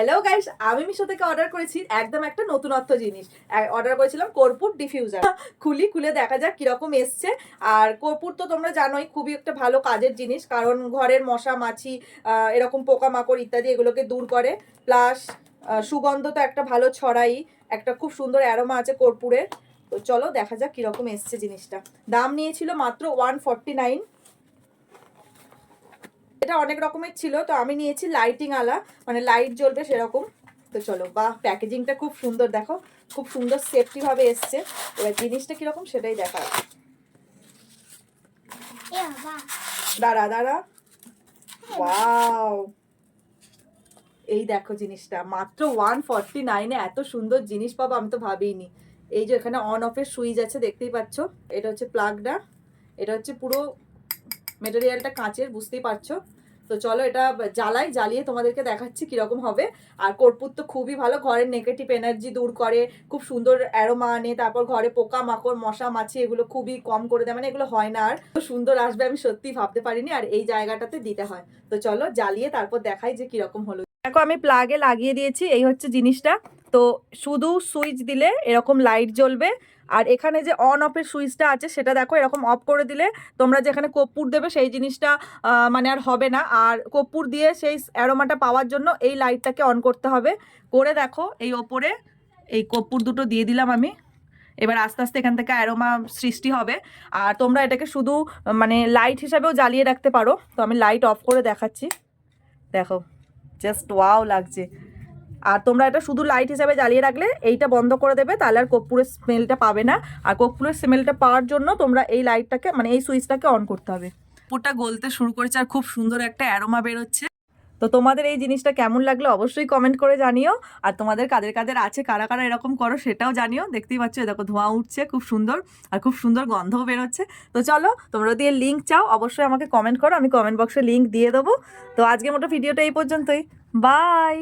Hello guys, আমি মিশো থেকে order করেছি একদম একটা নতুনত্ব জিনিস। অর্ডার করেছিলাম কর্পূর ডিফিউজার। খুলে দেখা যাক কিরকম এসছে। আর কর্পূর তো তোমরা জানোই খুবই একটা ভালো কাজের জিনিস, কারণ ঘরের মশা মাছি এরকম পোকামাকড় ইত্যাদি এগুলোকে দূর করে। প্লাস সুগন্ধ তো একটা ভালো ছড়াই, একটা খুব সুন্দর অ্যারোমা আছে কর্পূরের। তো চলো দেখা যাক কিরকম এসছে জিনিসটা। দাম নিয়েছিল মাত্র 149। এটা অনেক রকমের ছিল, তো আমি নিয়েছি লাইটিং আলা, মানে লাইট জ্বলবে সেরকম। তো চলো, বাহ প্যাকেজিংটা খুব সুন্দর, দেখো খুব সুন্দর সেফটি ভাবে এসছে। এবার জিনিসটা কিরকম সেটাই দেখা। দাঁড়া দাঁড়া, ওয়াও, এই দেখো জিনিসটা মাত্র 149-এ এত সুন্দর জিনিস পাবো আমি তো ভাবিনি। এই যে এখানে অন অফের সুইচ আছে, দেখতেই পাচ্ছ। এটা হচ্ছে প্লাগটা, এটা হচ্ছে পুরো মেটেরিয়ালটা কাঁচের, বুঝতেই পারছো। তো চলো এটা জ্বালিয়ে তোমাদেরকে দেখাচ্ছি কিরকম হবে। আর কর্পূর তো খুবই ভালো, ঘরের নেগেটিভ এনার্জি দূর করে, খুব সুন্দর অ্যারোমা আনে, তারপর ঘরে পোকা মাকড় মশা মাছি এগুলো খুবই কম করে দেয়, মানে এগুলো হয় না আর। সুন্দর আসবে আমি সত্যি ভাবতে পারিনি, আর এই জায়গাটাতে দিতে হয়। তো চলো জ্বালিয়ে তারপর দেখাই যে কিরকম হলো। দেখো আমি প্লাগে লাগিয়ে দিয়েছি, এই হচ্ছে জিনিসটা। তো শুধু সুইচ দিলে এরকম লাইট জ্বলবে। আর এখানে যে অন অফের সুইচটা আছে সেটা দেখো, এরকম অফ করে দিলে তোমরা যেখানে কর্পূর দেবে সেই জিনিসটা মানে আর হবে না। আর কর্পূর দিয়ে সেই অ্যারোমাটা পাওয়ার জন্য এই লাইটটাকে অন করতে হবে। করে দেখো এই ওপরে এই কর্পূর দুটো দিয়ে দিলাম আমি। এবার আস্তে আস্তে এখান থেকে অ্যারোমা সৃষ্টি হবে। আর তোমরা এটাকে শুধু মানে লাইট হিসাবেও জ্বালিয়ে রাখতে পারো। তো আমি লাইট অফ করে দেখাচ্ছি, দেখো জাস্ট ওয়াও লাগছে। আর তোমরা এটা শুধু লাইট হিসাবে জ্বালিয়ে রাখলে এইটা বন্ধ করে দেবে, তাহলে আর কর্পূরের স্মেলটা পাবে না। আর কর্পূরের স্মেলটা পাওয়ার জন্য তোমরা এই লাইটটাকে মানে এই সুইচটাকে অন করতে হবে। কর্পূরটা গলতে শুরু করেছে আর খুব সুন্দর একটা অ্যারোমা বেরোচ্ছে। তো তোমাদের এই জিনিসটা কেমন লাগলো অবশ্যই কমেন্ট করে জানিও। আর তোমাদের কাদের কাদের আছে, কারা কারা এরকম করো সেটাও জানিও। দেখতেই পাচ্ছ দেখো ধোঁয়া উঠছে খুব সুন্দর, আর খুব সুন্দর গন্ধও বেরোচ্ছে। তো চলো, তোমরা যদি এর লিঙ্ক চাও অবশ্যই আমাকে কমেন্ট করো, আমি কমেন্ট বক্সে লিঙ্ক দিয়ে দেবো। তো আজকের মতো ভিডিওটা এই পর্যন্তই, বাই।